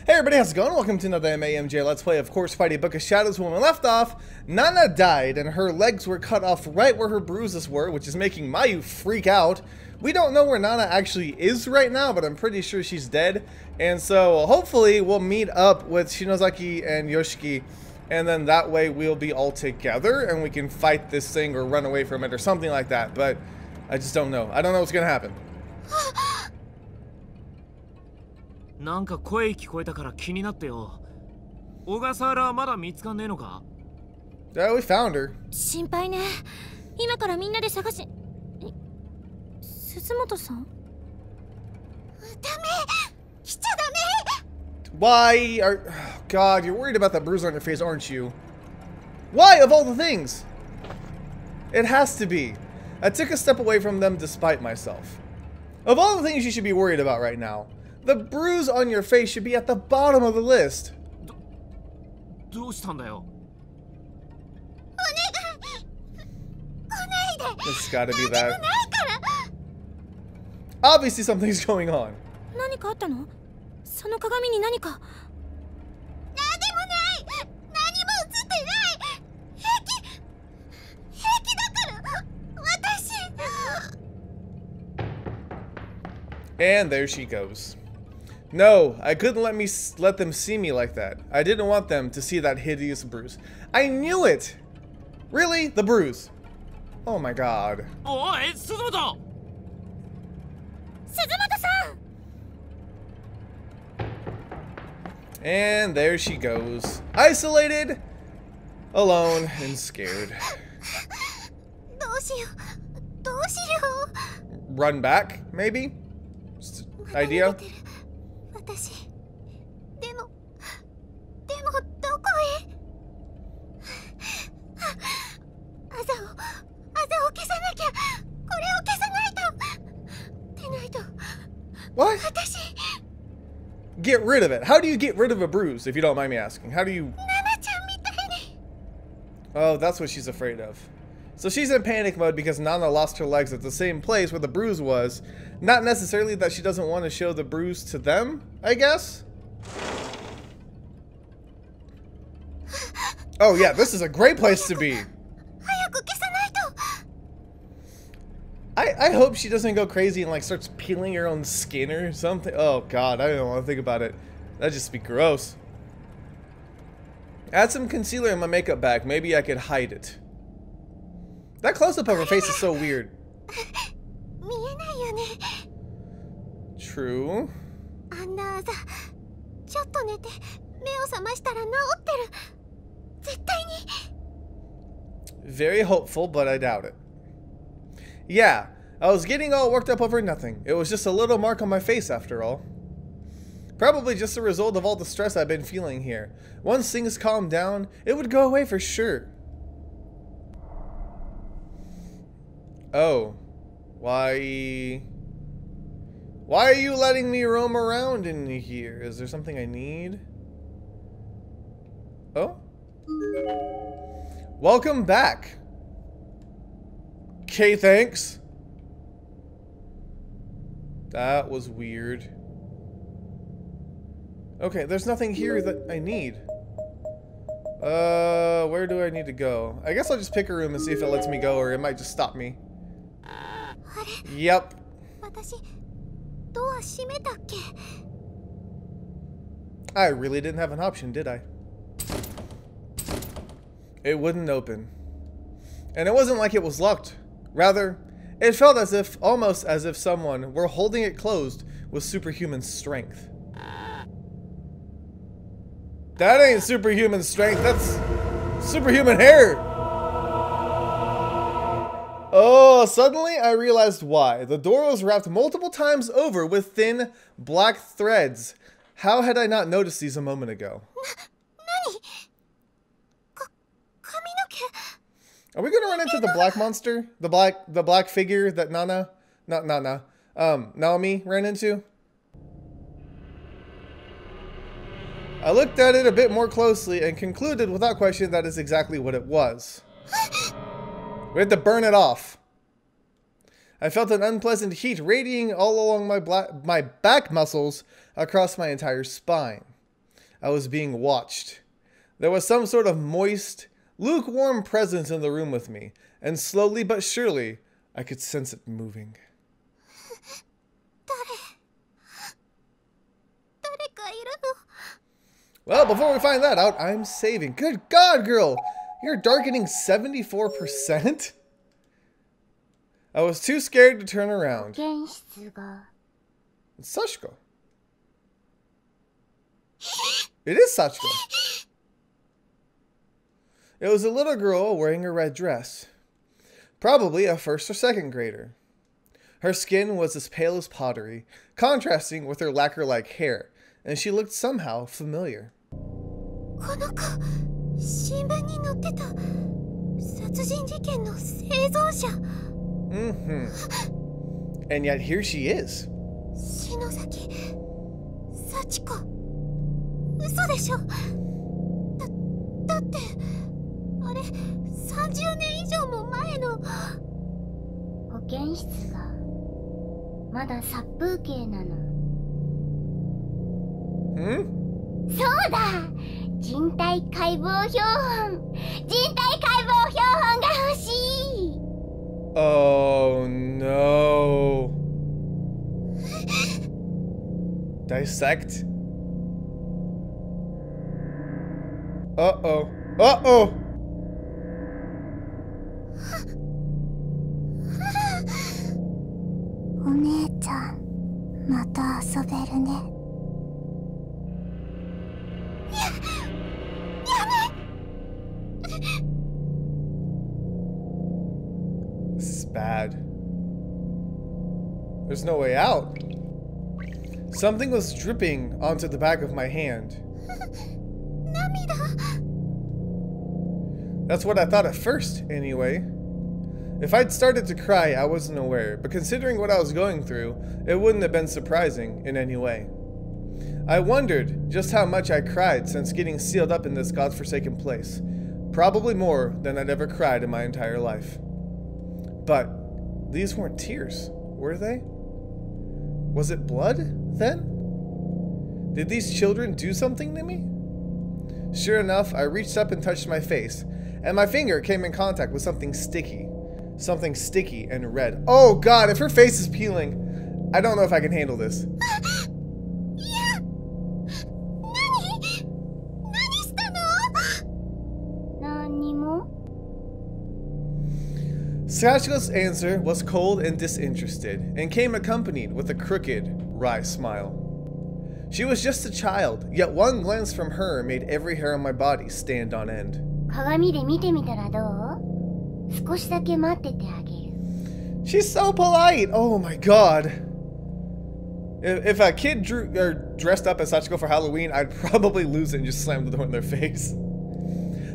Hey everybody, how's it going? Welcome to another MAMJ Let's Play, of course, Fighting Book of Shadows. When we left off, Nana died and her legs were cut off right where her bruises were, which is making Mayu freak out. We don't know where Nana actually is right now, but I'm pretty sure she's dead. And so, hopefully, we'll meet up with Shinozaki and Yoshiki, and then that way we'll be all together and we can fight this thing or run away from it or something like that. But I just don't know. I don't know what's gonna happen. なんか声聞こえたから気になってよ。小笠原はまだ見つかんねえのか? Yeah, we found her. 心配ね。今からみんなで探し。鈴本さん？ダメ。来ちゃダメ。 Why are... Oh God, you're worried about that bruise on your face, aren't you? Why, of all the things? It has to be. I took a step away from them despite myself. Of all the things you should be worried about right now, the bruise on your face should be at the bottom of the list. どうしたんだよ? It's gotta be that. Obviously something's going on. 何かあったの？その鏡に何か。何でもない。何も映ってない。平気だから私。And there she goes. No, I couldn't let them see me like that. I didn't want them to see that hideous bruise. I knew it! Really? The bruise? Oh my God. おい、鈴本! 鈴本さん! And there she goes. Isolated, alone, and scared. どうしよう。どうしよう。 Run back, maybe? Just an idea? 私でもどこへあざを消さなきゃこれを消さないとでないと What? 私 Get rid of it. How do you get rid of a bruise, if you don't mind me asking? How do you... ナナちゃんみたいに Oh, that's what she's afraid of. So she's in panic mode because Nana lost her legs at the same place where the bruise was. Not necessarily that she doesn't want to show the bruise to them, I guess? Oh yeah, this is a great place to be. I hope she doesn't go crazy and like starts peeling her own skin or something. Oh God, I don't want to think about it. That'd just be gross. Add some concealer in my makeup bag. Maybe I could hide it. That close-up of her face is so weird. True. Very hopeful, but I doubt it. Yeah, I was getting all worked up over nothing. It was just a little mark on my face after all. Probably just a result of all the stress I've been feeling here. Once things calmed down, it would go away for sure. Oh. Why are you letting me roam around in here? Is there something I need? Oh? Welcome back. Okay, thanks. That was weird. Okay, there's nothing here that I need. Where do I need to go? I guess I'll just pick a room and see if it lets me go, or it might just stop me. Yep. I really didn't have an option, did I? It wouldn't open. And it wasn't like it was locked. Rather, it felt as if, almost as if someone were holding it closed with superhuman strength. That ain't superhuman strength, that's superhuman hair! Oh, suddenly I realized why. The door was wrapped multiple times over with thin, black threads. How had I not noticed these a moment ago? Are we gonna run into the black monster? The black figure that Naomi ran into? I looked at it a bit more closely and concluded without question that is exactly what it was. We had to burn it off. I felt an unpleasant heat radiating all along my back muscles across my entire spine. I was being watched. There was some sort of moist, lukewarm presence in the room with me, and slowly but surely, I could sense it moving. Well, before we find that out, I'm saving. Good God, girl! You're darkening 74%? I was too scared to turn around. It's Sachiko. It is Sachiko. It was a little girl wearing a red dress. Probably a first or second grader. Her skin was as pale as pottery, contrasting with her lacquer-like hair, and she looked somehow familiar. And yet here she is. Oh no. Dissect? Uh-oh. Uh-oh! This is bad. There's no way out. Something was dripping onto the back of my hand. That's what I thought at first, anyway. If I'd started to cry, I wasn't aware, but considering what I was going through, it wouldn't have been surprising in any way. I wondered just how much I cried since getting sealed up in this godforsaken place. Probably more than I'd ever cried in my entire life. But these weren't tears, were they? Was it blood, then? Did these children do something to me? Sure enough, I reached up and touched my face, and my finger came in contact with something sticky. Something sticky and red. Oh god, if her face is peeling, I don't know if I can handle this. Sachiko's answer was cold and disinterested, and came accompanied with a crooked, wry smile. She was just a child, yet one glance from her made every hair on my body stand on end. She's so polite! Oh my god. If a kid dressed up as Sachiko for Halloween, I'd probably lose it and just slam the door in their face.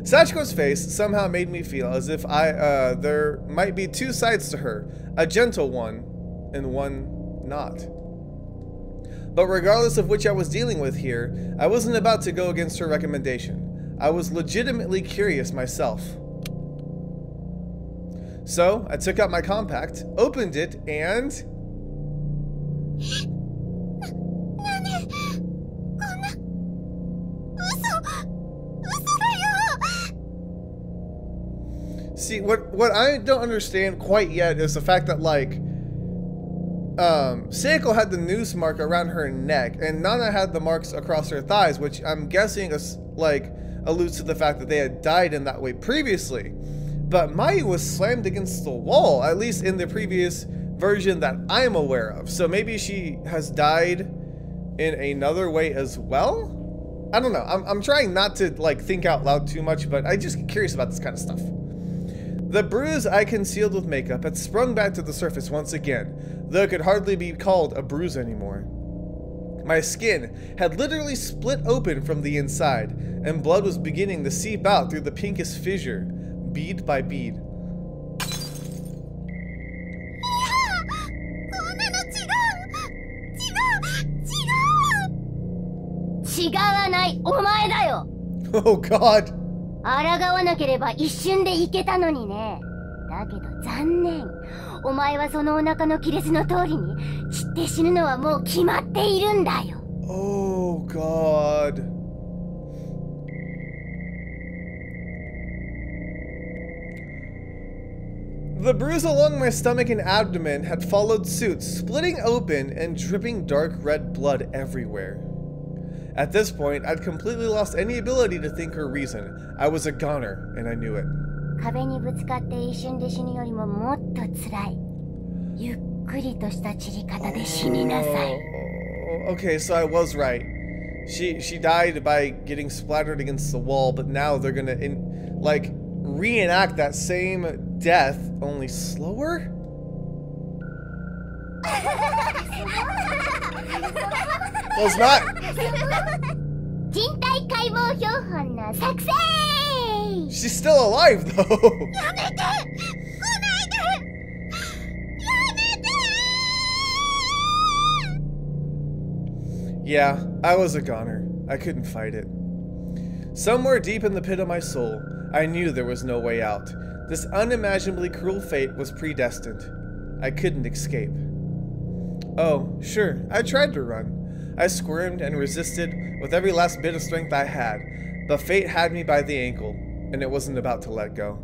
Sachiko's face somehow made me feel as if there might be two sides to her, a gentle one and one not. But regardless of which I was dealing with here, I wasn't about to go against her recommendation. I was legitimately curious myself. So, I took out my compact, opened it, and... See, what I don't understand quite yet is the fact that, like, Seiko had the noose mark around her neck, and Nana had the marks across her thighs, which I'm guessing is, like, alludes to the fact that they had died in that way previously. But Mayu was slammed against the wall, at least in the previous version that I'm aware of. So maybe she has died in another way as well? I don't know. I'm trying not to, like, think out loud too much, but I just get curious about this kind of stuff. The bruise I concealed with makeup had sprung back to the surface once again, though it could hardly be called a bruise anymore. My skin had literally split open from the inside, and blood was beginning to seep out through the pinkish fissure, bead by bead. Oh god! 抗わなければ一瞬でいけたのにね。だけど残念。お前はそのお腹の亀裂の通りに散って死ぬのはもう決まっているんだよ。Oh god. The bruise along my stomach and abdomen had followed suit, splitting open and dripping dark red blood everywhere. At this point, I'd completely lost any ability to think or reason. I was a goner, and I knew it. 壁にぶつかって一瞬で死ぬよりももっと辛い。ゆっくりとした散り方で死になさい。Okay, so I was right. She died by getting splattered against the wall, but now they're gonna reenact that same death, only slower? Well, it's not. 人体解剖標本の作成 She's still alive, though. Yeah, I was a goner. I couldn't fight it. Somewhere deep in the pit of my soul, I knew there was no way out. This unimaginably cruel fate was predestined. I couldn't escape. Oh, sure, I tried to run. I squirmed and resisted with every last bit of strength I had, but fate had me by the ankle, and it wasn't about to let go.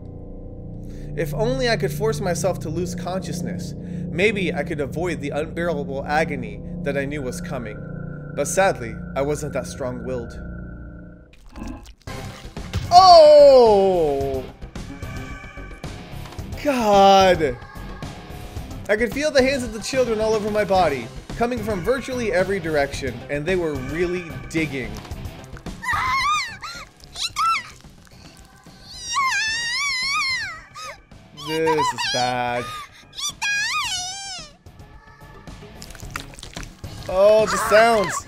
If only I could force myself to lose consciousness, maybe I could avoid the unbearable agony that I knew was coming. But sadly, I wasn't that strong-willed. Oh! God! I could feel the hands of the children all over my body, coming from virtually every direction, and they were really digging. This is bad. Oh, the sounds!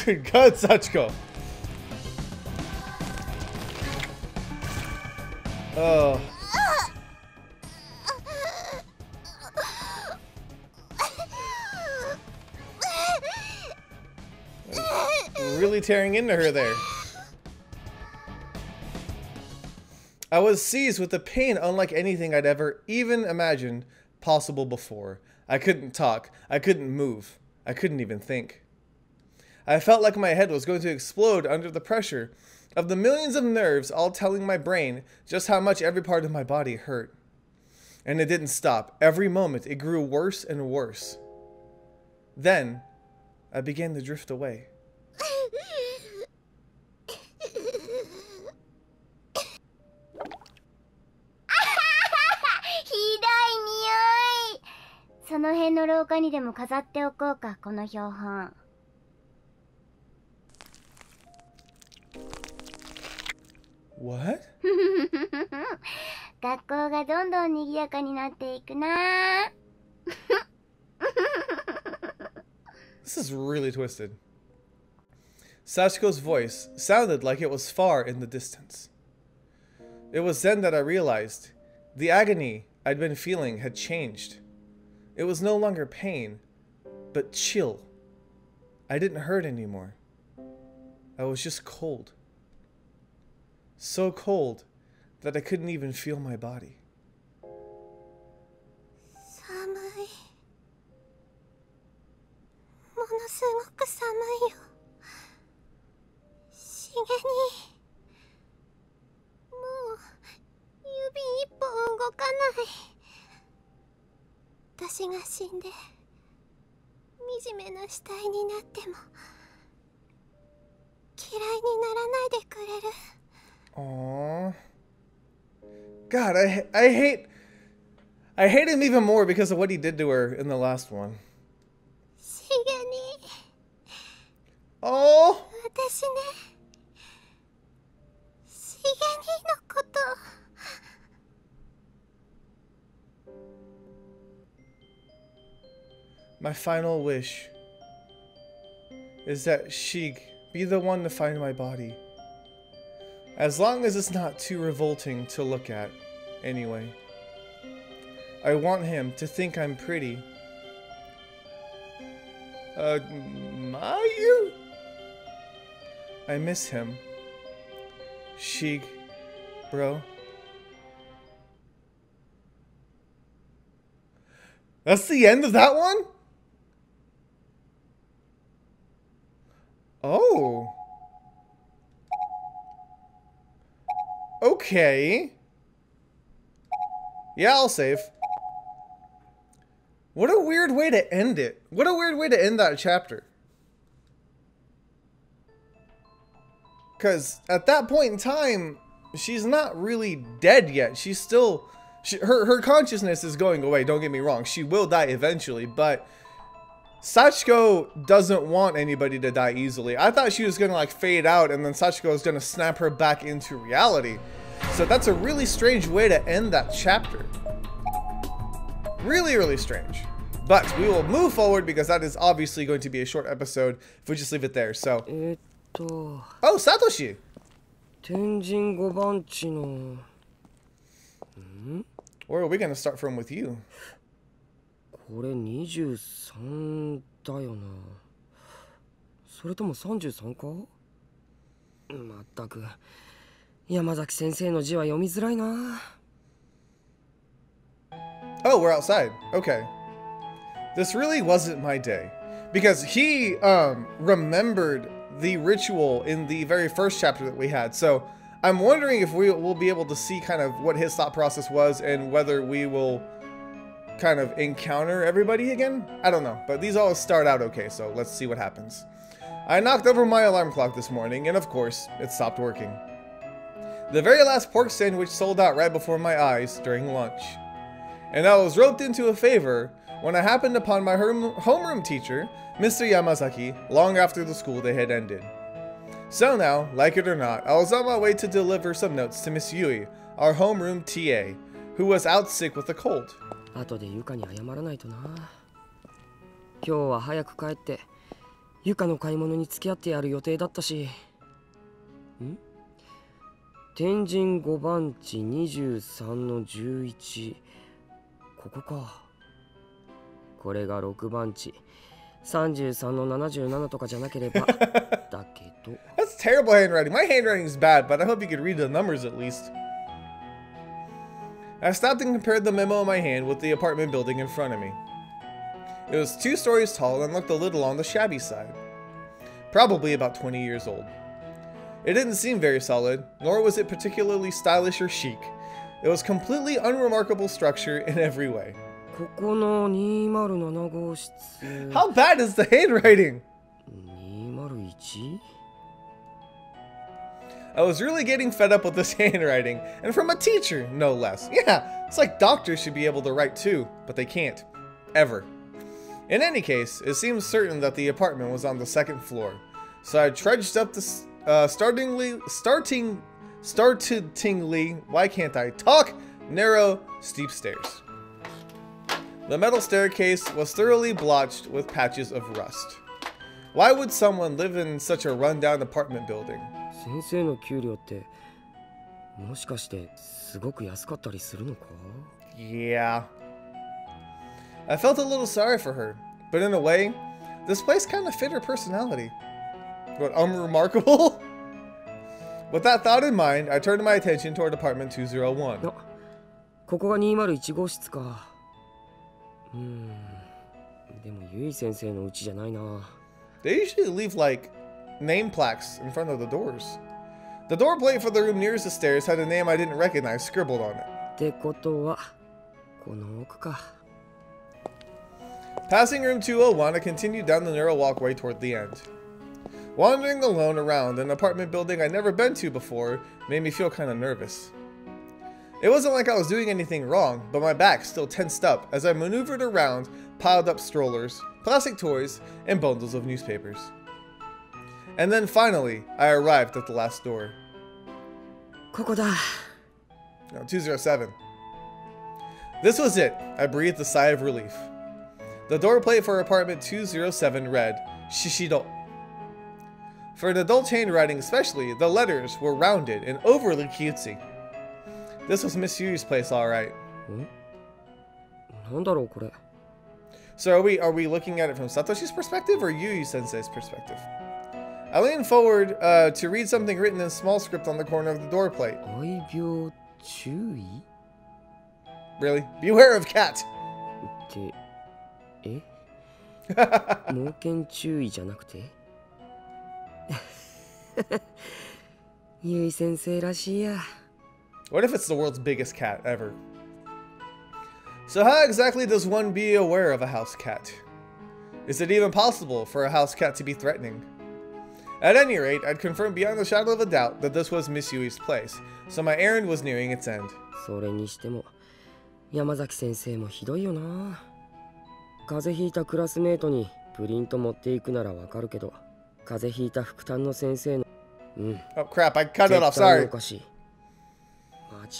Good God, Sachiko! Oh. Really tearing into her there. I was seized with a pain unlike anything I'd ever even imagined possible before. I couldn't talk. I couldn't move. I couldn't even think. I felt like my head was going to explode under the pressure of the millions of nerves all telling my brain just how much every part of my body hurt. And it didn't stop. Every moment it grew worse and worse. Then I began to drift away. What? 学校がどんどん賑やかになっていくな。This is really twisted. Sachiko's voice sounded like it was far in the distance. It was then that I realized the agony I'd been feeling had changed. It was no longer pain, but chill. I didn't hurt anymore. I was just cold. So cold that I couldn't even feel my body. 寒い。ものすごく寒いよ。しげに。もう指一本動かない。私が死んで惨めな死体になっても嫌いにならないでくれる。Aww. God, I hate him even more because of what he did to her in the last one. しげに。Oh. 私ね。しげにのこと。My final wish is that Shig be the one to find my body. As long as it's not too revolting to look at, anyway. I want him to think I'm pretty. Mayu? I miss him. Sheik, bro. That's the end of that one? Oh. Okay. Yeah, I'll save. What a weird way to end it. What a weird way to end that chapter. Because at that point in time, she's not really dead yet. She's still... her consciousness is going away, don't get me wrong. She will die eventually, but... Sachiko doesn't want anybody to die easily. I thought she was going to like fade out and then Sachiko was going to snap her back into reality. So that's a really strange way to end that chapter. Really, really strange. But we will move forward because that is obviously going to be a short episode if we just leave it there. So, oh, Satoshi! Tenjin Gobanchi no... Where are we going to start from with you? これ23だよな。それとも33か？まったく山崎先生の字は読みづらいな。Oh, we're outside. Okay. This really wasn't my day. Because he remembered the ritual in the very first chapter that we had. So I'm wondering if we will be able to see kind of what his thought process was and whether we will kind of encounter everybody again. I don't know. But these all start out okay, so let's see what happens. I knocked over my alarm clock this morning, and of course, it stopped working. The very last pork sandwich sold out right before my eyes during lunch. And I was roped into a favor when I happened upon my homeroom teacher, Mr. Yamazaki, long after the school day had ended. So now, like it or not, I was on my way to deliver some notes to Miss Yui, our homeroom TA, who was out sick with a cold. 後でゆかに謝らないとな。今日は早く帰ってゆかの買い物に付き合ってやる予定だったし。天神5番地23の11。ここか。これが6番地33の77とかじゃなければだけど。That's terrible handwriting. My handwriting is bad, but I hope you could read the numbers at least. I stopped and compared the memo in my hand with the apartment building in front of me. It was 2 stories tall and looked a little on the shabby side. Probably about 20 years old. It didn't seem very solid, nor was it particularly stylish or chic. It was completely unremarkable structure in every way. ここの207号室。 How bad is the handwriting? 201? I was really getting fed up with this handwriting, and from a teacher, no less. Yeah, it's like doctors should be able to write too, but they can't. Ever. In any case, it seems certain that the apartment was on the 2nd floor, so I trudged up the startingly, why can't I talk? Narrow, steep stairs. The metal staircase was thoroughly blotched with patches of rust. Why would someone live in such a rundown apartment building? 先生の給料ってもしかしてすごく安かったりするのか? Yeah. I felt a little sorry for her, but in a way, this place kind of fit her personality. What, unremarkable? With that thought in mind, I turned my attention toward apartment 201. ここが201号室か。でもゆい先生の家じゃないな。They usually leave like name plaques in front of the doors. The door plate for the room nearest the stairs had a name I didn't recognize scribbled on it. ってことはこの奥か。Passing room 201, I continued down the narrow walkway toward the end. Wandering alone around an apartment building I'd never been to before made me feel kind of nervous. It wasn't like I was doing anything wrong, but my back still tensed up as I maneuvered around piled up strollers, plastic toys, and bundles of newspapers. And then finally, I arrived at the last door. ここだ。 No, 207. This was it. I breathed a sigh of relief. The door plate for apartment 207 read, Shishido. For an adult's handwriting especially, the letters were rounded and overly cutesy. This was Miss Yui's place, alright. なんだろうこれ。 So are we looking at it from Satoshi's perspective or Yui Sensei's perspective? I lean forward to read something written in small script on the corner of the door plate. 愛病注意 Really? Beware of cat. ってえ猛犬注意じゃなくてゆい先生らしいや。 What if it's the world's biggest cat ever? So how exactly does one be aware of a house cat? Is it even possible for a house cat to be threatening? At any rate, I'd confirmed beyond the shadow of a doubt that this was Miss Yui's place, so my errand was nearing its end. それにしても山崎先生もひどいよな。風邪ひいたクラスメートにプリント持っていくならわかるけど、風邪ひいた副担の先生のOh crap, I cut it off, 絶対に sorry. おかしい。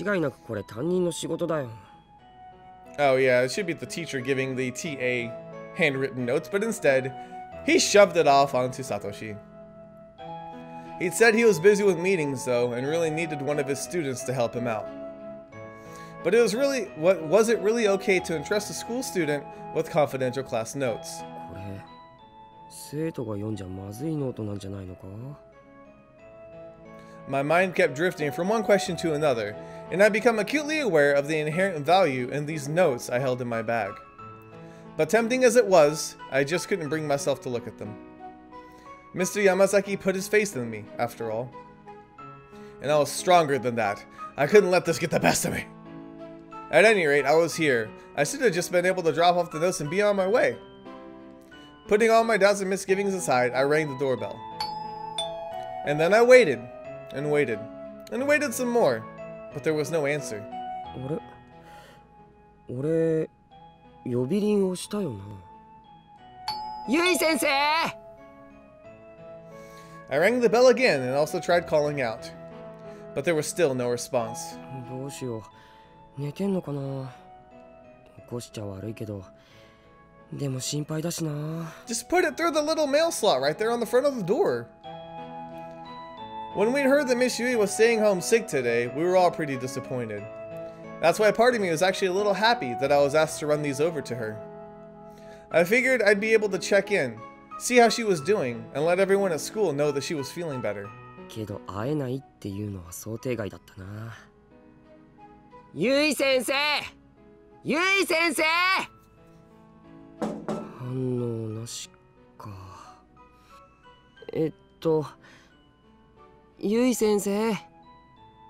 間違いなくこれ担任の仕事だよ。 Oh yeah, it should be the teacher giving the TA handwritten notes, but instead, he shoved it off onto Satoshi. He'd said he was busy with meetings though, and really needed one of his students to help him out. But was it really okay to entrust a school student with confidential class notes? これ生徒が読んじゃまずいノートなんじゃないのか。 My mind kept drifting from one question to another, and I'd become acutely aware of the inherent value in these notes I held in my bag. But tempting as it was, I just couldn't bring myself to look at them. Mr. Yamazaki put his faith in me, after all. And I was stronger than that. I couldn't let this get the best of me. At any rate, I was here. I should have just been able to drop off the notes and be on my way. Putting all my doubts and misgivings aside, I rang the doorbell. And then I waited, and waited, and waited some more, but there was no answer. 俺呼び鈴をしたよな。ゆい先生 I rang the bell again and also tried calling out, but there was still no response. どうしよう。寝てんのかな。起こしちゃ悪いけど、でも心配だしな。 Just put it through the little mail slot right there on the front of the door. When we'd heard that Miss Yui was staying home sick today, we were all pretty disappointed. That's why part of me was actually a little happy that I was asked to run these over to her. I figured I'd be able to check in, see how she was doing, and let everyone at school know that she was feeling better. けど会えないっていうのは想定外だったな。ゆい先生ゆい先生反応なしか。ゆい先生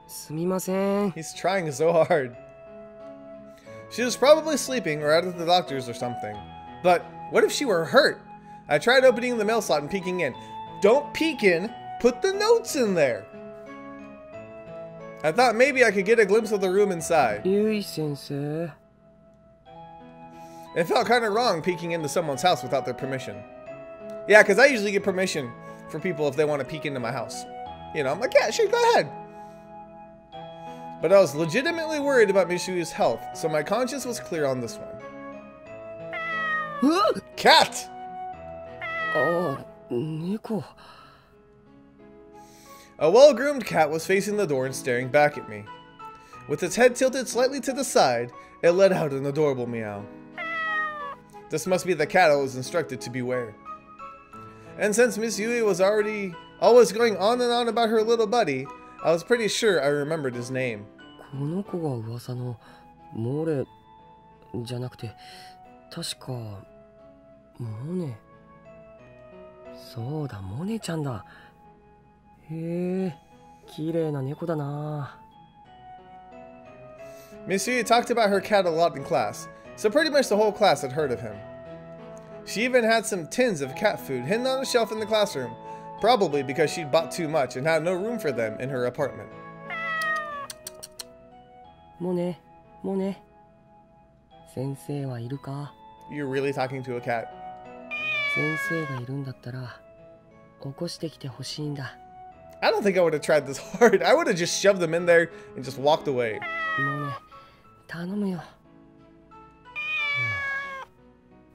すみません。 He's trying so hard. She was probably sleeping or out at the doctor's or something. But what if she were hurt? I tried opening the mail slot and peeking in. Don't peek in, put the notes in there. I thought maybe I could get a glimpse of the room inside. ゆい先生 It felt kind of wrong peeking into someone's house without their permission. Yeah, because I usually get permission for people if they want to peek into my house. You know, I'm like, yeah, sure, go ahead. But I was legitimately worried about Mishu's health, so my conscience was clear on this one. Cat! ああ猫 A well-groomed cat was facing the door and staring back at me. With its head tilted slightly to the side, it let out an adorable meow. This must be the cat I was instructed to beware. And since Miss Yui was always going on and on about her little buddy, I was pretty sure I remembered his name. この子が噂のモレじゃなくて確かモネ。そうだモネちゃんだ。へえ綺麗な猫だな。 Miss Yui talked about her cat a lot in class, so pretty much the whole class had heard of him. She even had some tins of cat food hidden on a shelf in the classroom, probably because she'd bought too much and had no room for them in her apartment. モネモネ先生はいるか。 You're really talking to a cat? 先生がいるんだったら起こしてきてほしいんだ。 I don't think I would have tried this hard. I would have just shoved them in there and just walked away. モネ頼むよ。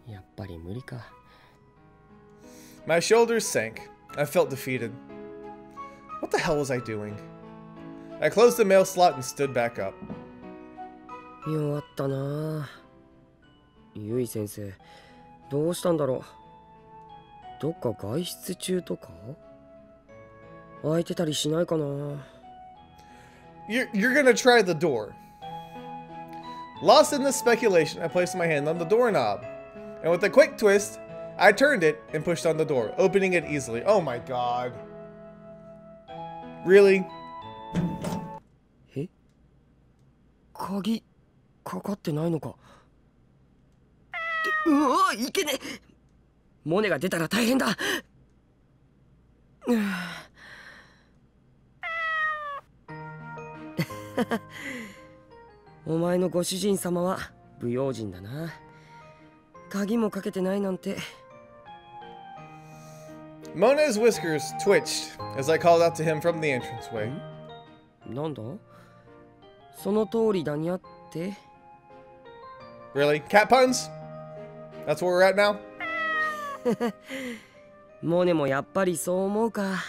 やっぱり無理か。 My shoulders sank. I felt defeated. What the hell was I doing? I closed the mail slot and stood back up. 弱ったな。ゆい先生、どうしたんだろう。どっか外出中とか開いてたりしないかな。You're gonna try the door. Lost in this speculation, I placed my hand on the doorknob. And with a quick twist, I turned it and pushed on the door, opening it easily. Oh my god. Really? え？鍵かかってないのか。うわ、いけね。モネが出たら大変だ。お前のご主人様は不用心だな。鍵もかけてないなんて。Mona's whiskers twitched as I called out to him from the entranceway. なんだ？その通りだにゃって。Really? Cat puns? That's where we're at now? モネもやっぱりそう思うか。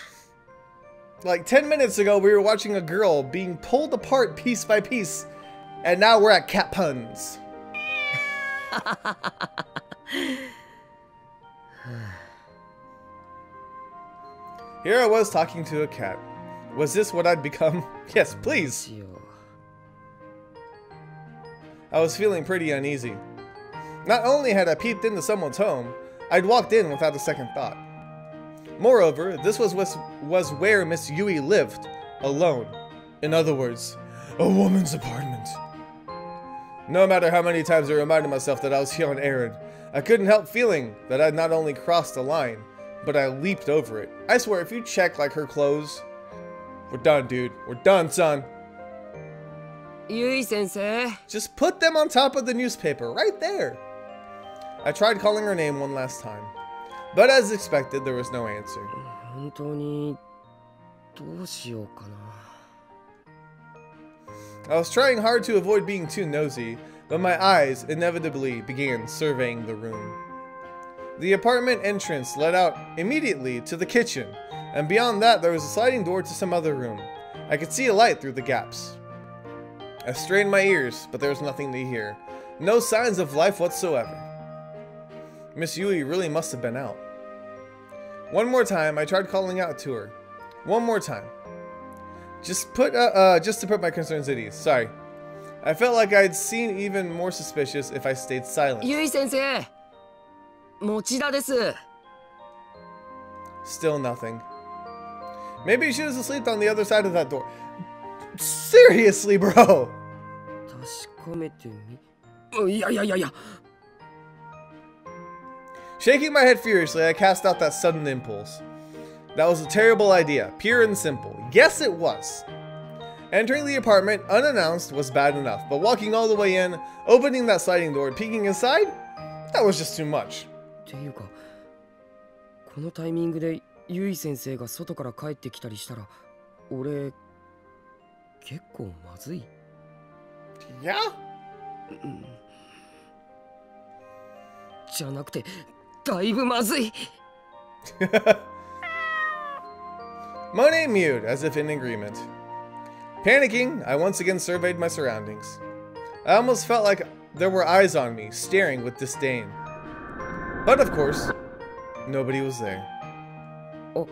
Like 10 minutes ago, we were watching a girl being pulled apart piece by piece, and now we're at cat puns. Here I was talking to a cat. Was this what I'd become? Yes, please. I was feeling pretty uneasy. Not only had I peeped into someone's home, I'd walked in without a second thought. Moreover, this was where Miss Yui lived, alone. In other words, a woman's apartment. No matter how many times I reminded myself that I was here on errand, I couldn't help feeling that I'd not only crossed a line, but I leaped over it. I swear, if you check like her clothes, we're done, dude. We're done, son. Yui sensei. Just put them on top of the newspaper, right there. I tried calling her name one last time, but as expected, there was no answer. 本当にどうしようかな。I was trying hard to avoid being too nosy, but my eyes inevitably began surveying the room. The apartment entrance led out immediately to the kitchen, and beyond that there was a sliding door to some other room. I could see a light through the gaps. I strained my ears, but there was nothing to hear. No signs of life whatsoever. Miss Yui really must have been out. One more time, I tried calling out to her. One more time. Just to put my concerns at ease. Sorry. I felt like I'd seen even more suspicious if I stayed silent. Yui sensei. Mochida desu. Still nothing. Maybe she was asleep on the other side of that door. Seriously, bro. 確かめてみ。いや。Shaking my head furiously, I cast out that sudden impulse. That was a terrible idea, pure and simple. Yes, it was. Entering the apartment unannounced was bad enough, but walking all the way in, opening that sliding door and peeking inside, that was just too much. っていうか、このタイミングでユイ先生が外から帰ってきたりしたら、俺結構まずい。Yeah? じゃなくて、だいぶまずい。Monet mewed, as if in agreement. Panicking, I once again surveyed my surroundings. I almost felt like there were eyes on me, staring with disdain. But of course, nobody was there. あ、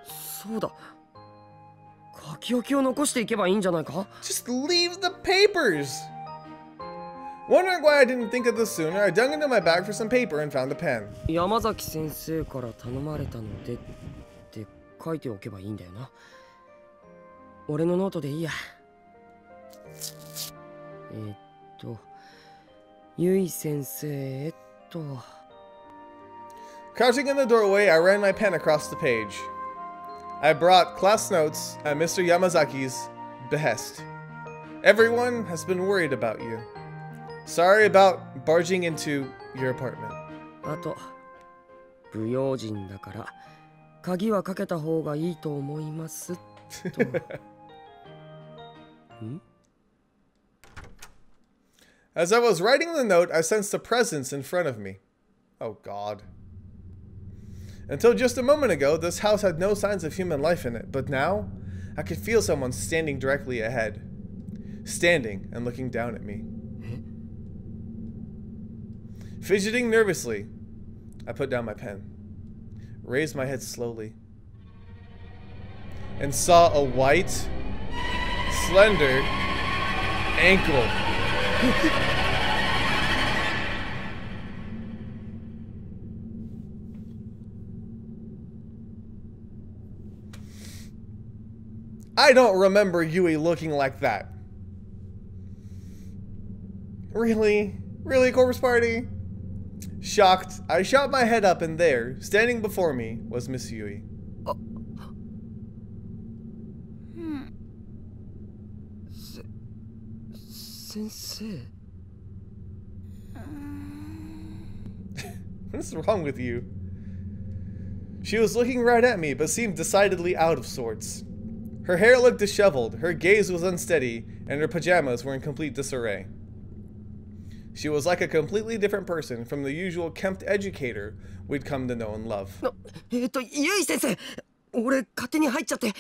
そうだ。書き置きを残していけばいいんじゃないか？ Just leave the papers! Wondering why I didn't think of this sooner, I dug into my bag for some paper and found a pen. 山崎先生から頼まれたのでって書いておけばいいんだよな。俺のノートでいいや。ゆい先生Crouching in the doorway, I ran my pen across the page. I brought class notes at Mr. Yamazaki's behest. Everyone has been worried about you. Sorry about barging into your apartment. あと、不用心だから鍵はかけた方がいいと思いますと。ん? As I was writing the note, I sensed a presence in front of me. Oh God. Until just a moment ago, this house had no signs of human life in it, but now, I could feel someone standing directly ahead. Standing and looking down at me. Fidgeting nervously, I put down my pen, raised my head slowly, and saw a white, slender ankle. I don't remember Yui looking like that. Really? Really, Corpse Party? Shocked, I shot my head up, and there, standing before me, was Miss Yui. Sensei. What is wrong with you? She was looking right at me, but seemed decidedly out of sorts. Her hair looked disheveled, her gaze was unsteady, and her pajamas were in complete disarray. She was like a completely different person from the usual kempt educator we'd come to know and love. Yui sensei! 俺勝手に入っちゃって。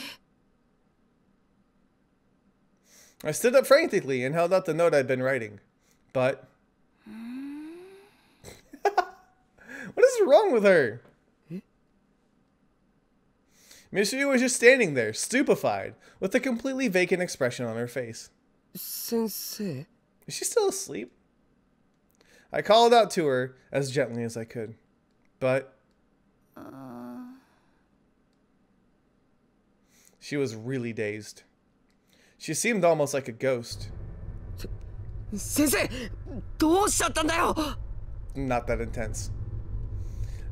I stood up frantically and held out the note I'd been writing. But... what is wrong with her? Miss Yui was just standing there, stupefied, with a completely vacant expression on her face. Sensei? Is she still asleep? I called out to her as gently as I could. But... she was really dazed. She seemed almost like a ghost. Sensei! どうしちゃったんだよ! Not that intense.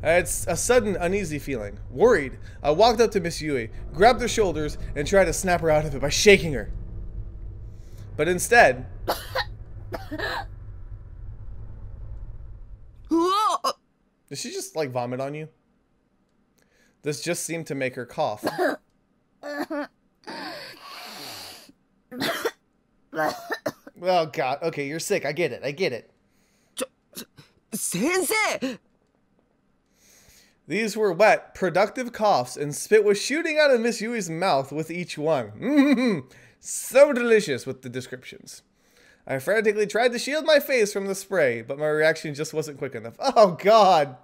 I had a sudden uneasy feeling. Worried, I walked up to Miss Yui, grabbed her shoulders, and tried to snap her out of it by shaking her. But instead... Did she just, like, vomit on you? This just seemed to make her cough. Oh, God. Okay, you're sick. I get it. I get it. Sensei! These were wet, productive coughs, and spit was shooting out of Miss Yui's mouth with each one. So delicious with the descriptions. I frantically tried to shield my face from the spray, but my reaction just wasn't quick enough. Oh, God!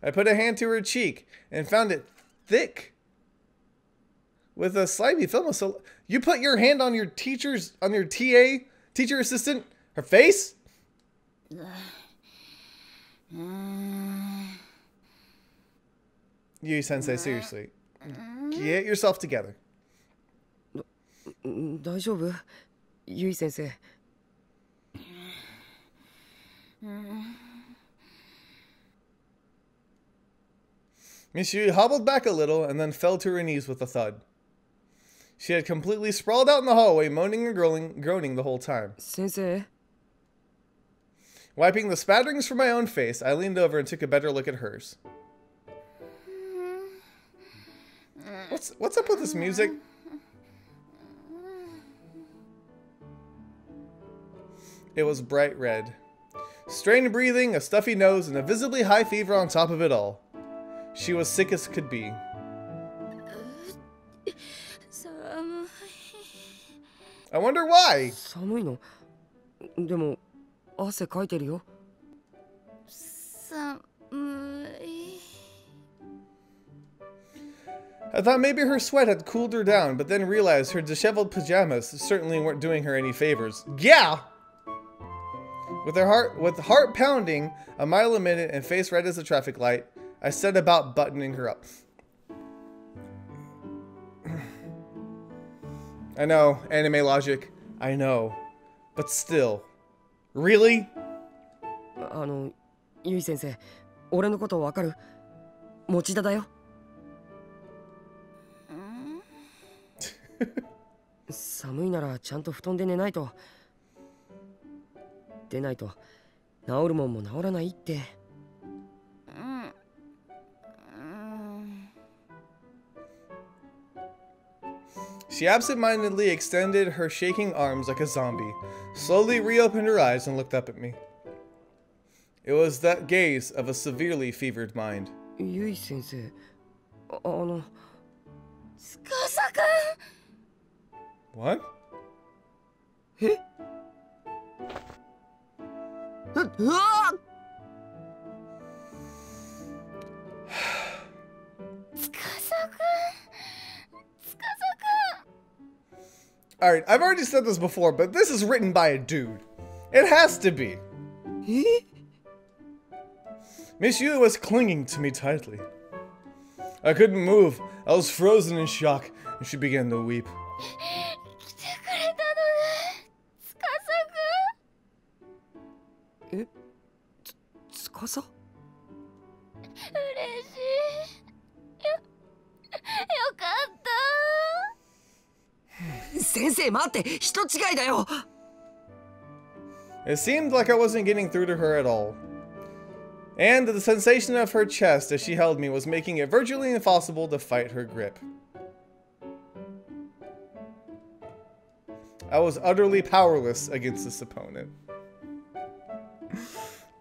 I put a hand to her cheek and found it thick with a slimy film. So you put your hand on your teacher assistant, her face? Yui sensei, seriously. Get yourself together. 大丈夫? Yui sensei. Miss Yui hobbled back a little and then fell to her knees with a thud. She had completely sprawled out in the hallway, moaning and groaning the whole time. Sensei? Wiping the spatterings from my own face, I leaned over and took a better look at hers. What's up with this music? It was bright red. Strained breathing, a stuffy nose, and a visibly high fever on top of it all. She was sick as could be. I wonder why. 寒いの? でも汗かいてるよ. I thought maybe her sweat had cooled her down, but then realized her disheveled pajamas certainly weren't doing her any favors. Yeah! With heart pounding a mile a minute and face red as a traffic light, I set about buttoning her up. I know, anime logic. I know. But still. Really? ゆい先生、俺のことわかる? 持田だよ。寒いならちゃんと布団で寝ないと。でないと治るもんも治らないって。She absent-mindedly extended her shaking arms like a zombie, slowly reopened her eyes and looked up at me. It was that gaze of a severely fevered mind. ゆい先生、司くん。 What? え?うわっ Alright, I've already said this before, but this is written by a dude. It has to be. え Miss Yui was clinging to me tightly. I couldn't move. I was frozen in shock, and she began to weep. 来てくれたのね、司くん。えつかさ嬉しい。よかった。先生待って人違いだよ It seemed like I wasn't getting through to her at all. And the sensation of her chest as she held me was making it virtually impossible to fight her grip. I was utterly powerless against this opponent.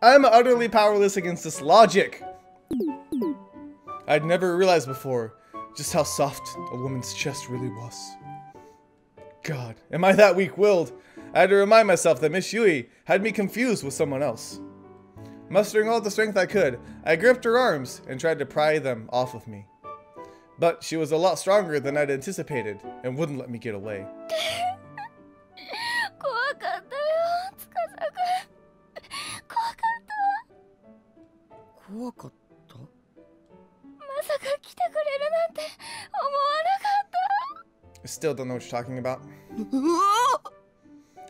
I'm utterly powerless against this logic. I'd never realized before just how soft a woman's chest really was. God, am I that weak-willed? I had to remind myself that Miss Yui had me confused with someone else. Mustering all the strength I could, I gripped her arms and tried to pry them off of me. But she was a lot stronger than I'd anticipated and wouldn't let me get away. 怖かったよ、司くん。怖かったわ。怖かった まさか来てくれるなんて思わなかった。 I still don't know what you're talking about. うわ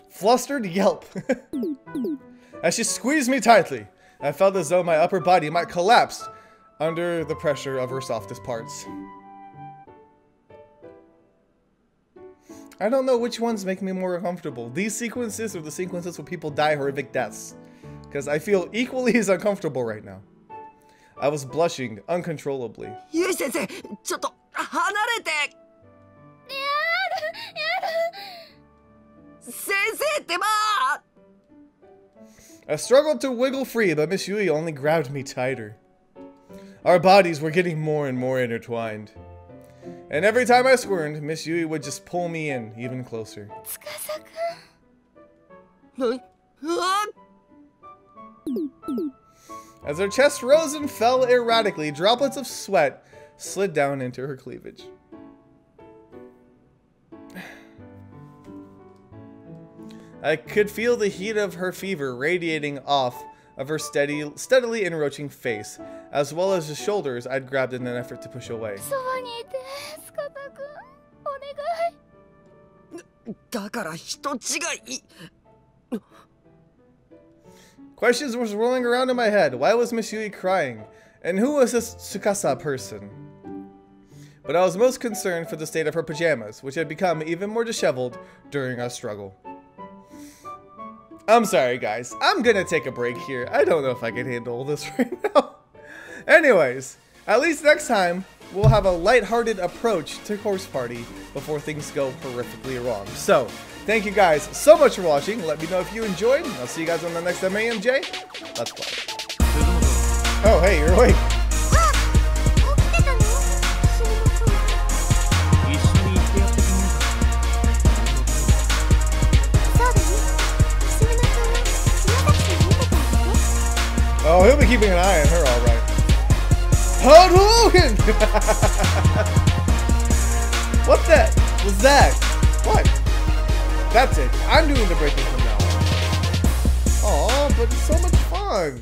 Flustered yelp. As she squeezed me tightly, I felt as though my upper body might collapse under the pressure of her softest parts. I don't know which ones make me more uncomfortable, these sequences or the sequences where people die horrific deaths, because I feel equally as uncomfortable right now. I was blushing uncontrollably. ゆい先生ちょっと離れて先生ってば I struggled to wiggle free, but Miss Yui only grabbed me tighter. Our bodies were getting more and more intertwined. And every time I squirmed, Miss Yui would just pull me in even closer. 司くん。うわ As her chest rose and fell erratically, droplets of sweat slid down into her cleavage. I could feel the heat of her fever radiating off of her steadily encroaching face, as well as the shoulders I'd grabbed in an effort to push away. そばにいて、司くん。お願い。だから人違い Questions were swirling around in my head. Why was Miss Yui crying? And who was this Tsukasa person? But I was most concerned for the state of her pajamas, which had become even more disheveled during our struggle. I'm sorry, guys. I'm gonna take a break here. I don't know if I can handle this right now. Anyways, at least next time, we'll have a lighthearted approach to Horse Party before things go horrifically wrong. So, thank you guys so much for watching. Let me know if you enjoyed. I'll see you guys on the next MAMJ. Let's play. Oh, hey, you're awake. 起きてたの？死にましょう。一緒に行ってやってくんないか。そうだね。死にましょう。宮崎さん見てたんだって。 Oh, he'll be keeping an eye on her, all right. Hadouken! What the was that? What? That's it. I'm doing the breaking from now on. Aw, but it's so much fun.